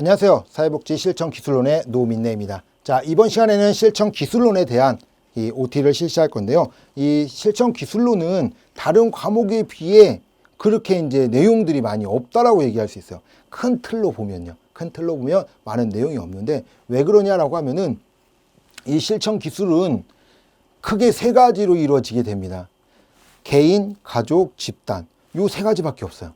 안녕하세요. 사회복지 실천기술론의 노민래입니다. 자, 이번 시간에는 실천기술론에 대한 이 OT를 실시할 건데요. 이 실천기술론은 다른 과목에 비해 그렇게 이제 내용들이 많이 없다라고 얘기할 수 있어요. 큰 틀로 보면요. 큰 틀로 보면 많은 내용이 없는데 왜 그러냐라고 하면은 이 실천기술은 크게 세 가지로 이루어지게 됩니다. 개인, 가족, 집단. 요 세 가지밖에 없어요.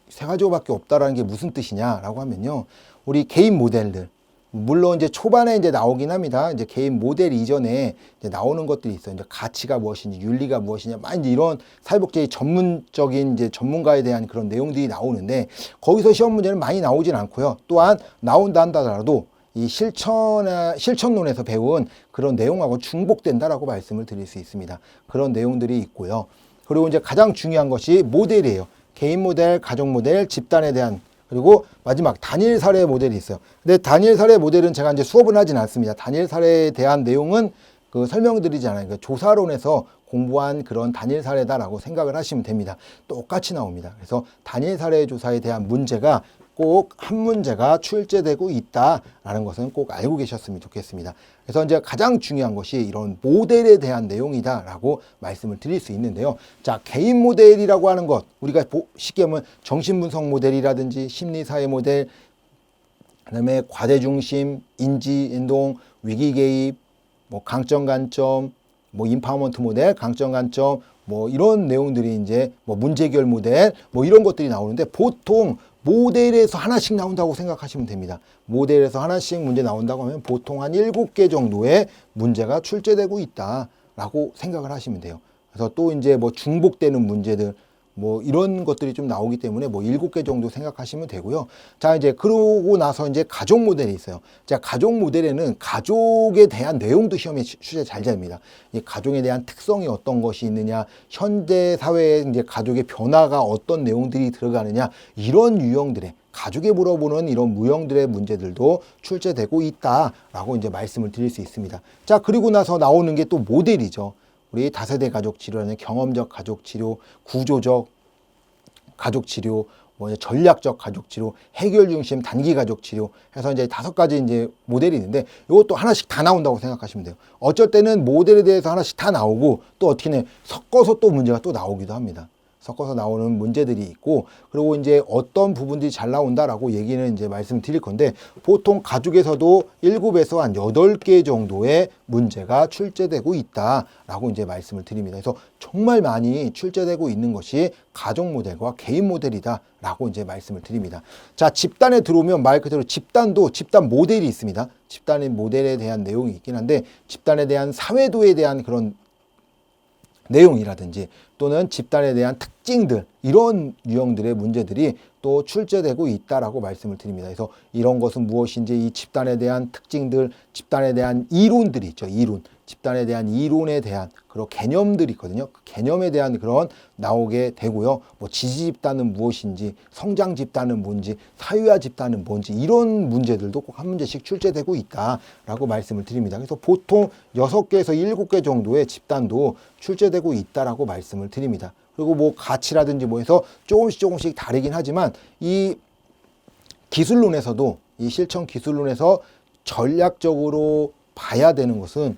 세 가지밖에 없다라는 게 무슨 뜻이냐라고 하면요. 우리 개인 모델들. 물론 이제 초반에 이제 나오긴 합니다. 이제 개인 모델 이전에 이제 나오는 것들이 있어요. 이제 가치가 무엇인지, 윤리가 무엇이냐, 막 이제 이런 사회복지 전문적인 이제 전문가에 대한 그런 내용들이 나오는데 거기서 시험 문제는 많이 나오진 않고요. 또한 나온다 한다더라도 이 실천론에서 배운 그런 내용하고 중복된다라고 말씀을 드릴 수 있습니다. 그런 내용들이 있고요. 그리고 이제 가장 중요한 것이 모델이에요. 개인 모델, 가족 모델, 집단에 대한, 그리고 마지막 단일 사례 모델이 있어요. 근데 단일 사례 모델은 제가 이제 수업은 하진 않습니다. 단일 사례에 대한 내용은 그 설명드리지 않아요. 그 조사론에서 공부한 그런 단일 사례다라고 생각을 하시면 됩니다. 똑같이 나옵니다. 그래서 단일 사례 조사에 대한 문제가 꼭 한 문제가 출제되고 있다라는 것은 꼭 알고 계셨으면 좋겠습니다. 그래서 이제 가장 중요한 것이 이런 모델에 대한 내용이다라고 말씀을 드릴 수 있는데요. 자, 개인 모델이라고 하는 것, 우리가 쉽게 하면 정신분석 모델이라든지 심리사회 모델, 그다음에 과제중심, 인지인동, 위기개입, 뭐 강점 간점, 뭐 인파워먼트 모델, 강점 간점, 뭐 이런 내용들이 이제 뭐 문제해결 모델, 뭐 이런 것들이 나오는데 보통 모델에서 하나씩 나온다고 생각하시면 됩니다. 모델에서 하나씩 문제 나온다고 하면 보통 한 7개 정도의 문제가 출제되고 있다라고 생각을 하시면 돼요. 그래서 또 이제 뭐 중복되는 문제들, 뭐 이런 것들이 좀 나오기 때문에 뭐 7개 정도 생각하시면 되고요. 자, 이제 그러고 나서 이제 가족 모델이 있어요. 자, 가족 모델에는 가족에 대한 내용도 시험에 출제 잘 됩니다. 이 가족에 대한 특성이 어떤 것이 있느냐, 현대 사회에 이제 가족의 변화가 어떤 내용들이 들어가느냐, 이런 유형들의 가족에 물어보는 이런 무형들의 문제들도 출제되고 있다라고 이제 말씀을 드릴 수 있습니다. 자, 그리고 나서 나오는 게 또 모델이죠. 우리 다세대 가족 치료는 경험적 가족 치료, 구조적 가족 치료, 뭐 전략적 가족 치료, 해결 중심 단기 가족 치료 해서 이제 5가지 이제 모델이 있는데 이것도 하나씩 다 나온다고 생각하시면 돼요. 어쩔 때는 모델에 대해서 하나씩 다 나오고 또 어떻게 해 섞어서 또 문제가 또 나오기도 합니다. 섞어서 나오는 문제들이 있고, 그리고 이제 어떤 부분들이 잘 나온다라고 얘기는 이제 말씀드릴 건데, 보통 가족에서도 7에서 한 8개 정도의 문제가 출제되고 있다라고 이제 말씀을 드립니다. 그래서 정말 많이 출제되고 있는 것이 가족 모델과 개인 모델이다라고 이제 말씀을 드립니다. 자, 집단에 들어오면 말 그대로 집단도 집단 모델이 있습니다. 집단의 모델에 대한 내용이 있긴 한데, 집단에 대한 사회도에 대한 그런 내용이라든지 또는 집단에 대한 특징들, 이런 유형들의 문제들이 또 출제되고 있다라고 말씀을 드립니다. 그래서 이런 것은 무엇인지, 이 집단에 대한 특징들, 집단에 대한 이론들이 있죠. 이론, 집단에 대한 이론에 대한 그런 개념들이 있거든요. 그 개념에 대한 그런 나오게 되고요. 뭐 지지 집단은 무엇인지, 성장 집단은 뭔지, 사유화 집단은 뭔지, 이런 문제들도 꼭 한 문제씩 출제되고 있다라고 말씀을 드립니다. 그래서 보통 6개에서 7개 정도의 집단도 출제되고 있다라고 말씀을 드립니다. 그리고 뭐 가치라든지 뭐 해서 조금씩 다르긴 하지만, 이 기술론에서도, 이 실천 기술론에서 전략적으로 봐야 되는 것은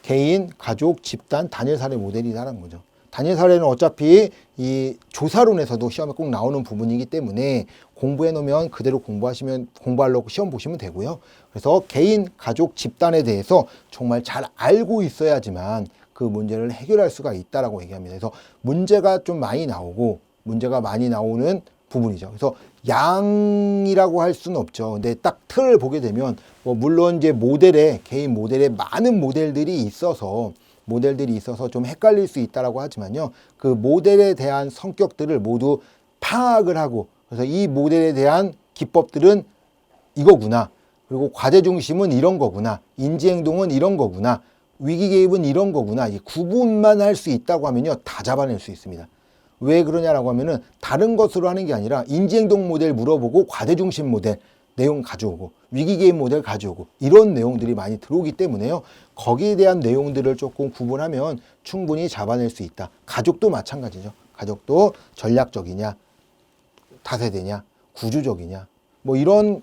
개인, 가족, 집단, 단일 사례 모델이라는 거죠. 단일 사례는 어차피 이 조사론에서도 시험에 꼭 나오는 부분이기 때문에 공부해 놓으면 그대로 공부하려고 시험 보시면 되고요. 그래서 개인, 가족, 집단에 대해서 정말 잘 알고 있어야지만 그 문제를 해결할 수가 있다라고 얘기합니다. 그래서 문제가 좀 많이 나오고, 문제가 많이 나오는 부분이죠. 그래서 양이라고 할 수는 없죠. 근데 딱 틀을 보게 되면 뭐 물론 이제 개인 모델에 많은 모델들이 있어서 좀 헷갈릴 수 있다라고 하지만요. 그 모델에 대한 성격들을 모두 파악을 하고, 그래서 이 모델에 대한 기법들은 이거구나, 그리고 과제 중심은 이런 거구나, 인지 행동은 이런 거구나, 위기 개입은 이런 거구나, 이 구분만 할 수 있다고 하면요, 다 잡아낼 수 있습니다. 왜 그러냐라고 하면은 다른 것으로 하는 게 아니라 인지행동 모델 물어보고 과제중심 모델 내용 가져오고 위기개입 모델 가져오고 이런 내용들이 많이 들어오기 때문에요. 거기에 대한 내용들을 조금 구분하면 충분히 잡아낼 수 있다. 가족도 마찬가지죠. 가족도 전략적이냐, 다세대냐, 구조적이냐, 뭐 이런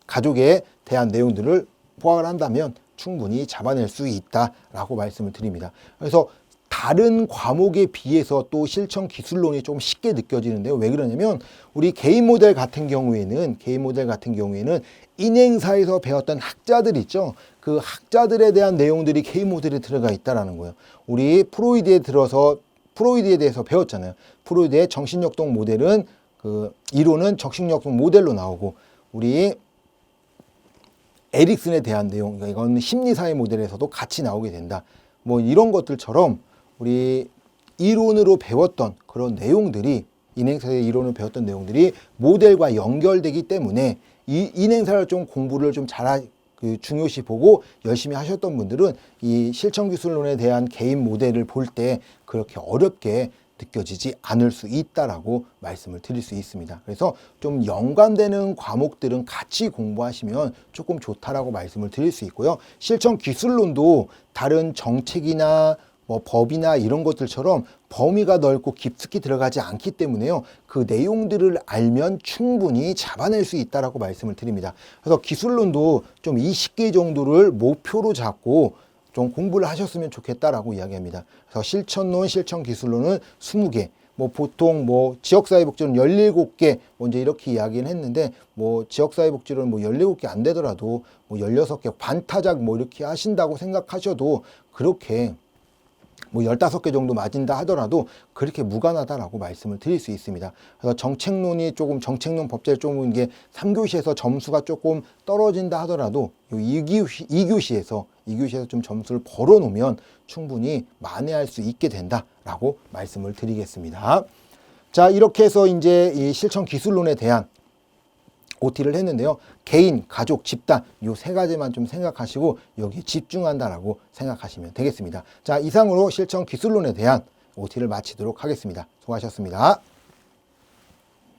가족에 대한 내용들을 포함을 한다면 충분히 잡아낼 수 있다라고 말씀을 드립니다. 그래서 다른 과목에 비해서 또 실천 기술론이 좀 쉽게 느껴지는데요. 왜 그러냐면 우리 개인 모델 같은 경우에는 인행사에서 배웠던 학자들 있죠. 그 학자들에 대한 내용들이 개인 모델에 들어가 있다라는 거예요. 우리 프로이드에 대해서 배웠잖아요. 프로이드의 정신역동 모델은 그 이론은 정신역동 모델로 나오고 우리 에릭슨에 대한 내용, 그러니까 이건 심리사회 모델에서도 같이 나오게 된다. 뭐 이런 것들처럼 우리 이론으로 배웠던 그런 내용들이 인행사의 이론을 배웠던 내용들이 모델과 연결되기 때문에 이 인행사를 좀 공부를 좀 중요시 보고 열심히 하셨던 분들은 이 실천기술론에 대한 개인 모델을 볼 때 그렇게 어렵게 느껴지지 않을 수 있다라고 말씀을 드릴 수 있습니다. 그래서 좀 연관되는 과목들은 같이 공부하시면 조금 좋다라고 말씀을 드릴 수 있고요. 실천기술론도 다른 정책이나 뭐 법이나 이런 것들처럼 범위가 넓고 깊숙이 들어가지 않기 때문에요. 그 내용들을 알면 충분히 잡아낼 수 있다라고 말씀을 드립니다. 그래서 기술론도 좀 20개 정도를 목표로 잡고 좀 공부를 하셨으면 좋겠다라고 이야기합니다. 그래서 실천론, 실천기술론은 20개, 뭐 보통 뭐 지역사회복지론 17개 먼저 이렇게 이야기를 했는데 뭐 지역사회복지론 뭐 17개 안 되더라도 뭐 16개 반타작 뭐 이렇게 하신다고 생각하셔도 그렇게 뭐 15개 정도 맞은다 하더라도 그렇게 무관하다라고 말씀을 드릴 수 있습니다. 그래서 정책론 법제를 조금 이게 3교시에서 점수가 조금 떨어진다 하더라도 이 2교시에서 좀 점수를 벌어 놓으면 충분히 만회할 수 있게 된다라고 말씀을 드리겠습니다. 자, 이렇게 해서 이제 이 실천 기술론에 대한 OT를 했는데요. 개인, 가족, 집단 이 세 가지만 좀 생각하시고 여기에 집중한다라고 생각하시면 되겠습니다. 자, 이상으로 실천 기술론에 대한 OT를 마치도록 하겠습니다. 수고하셨습니다.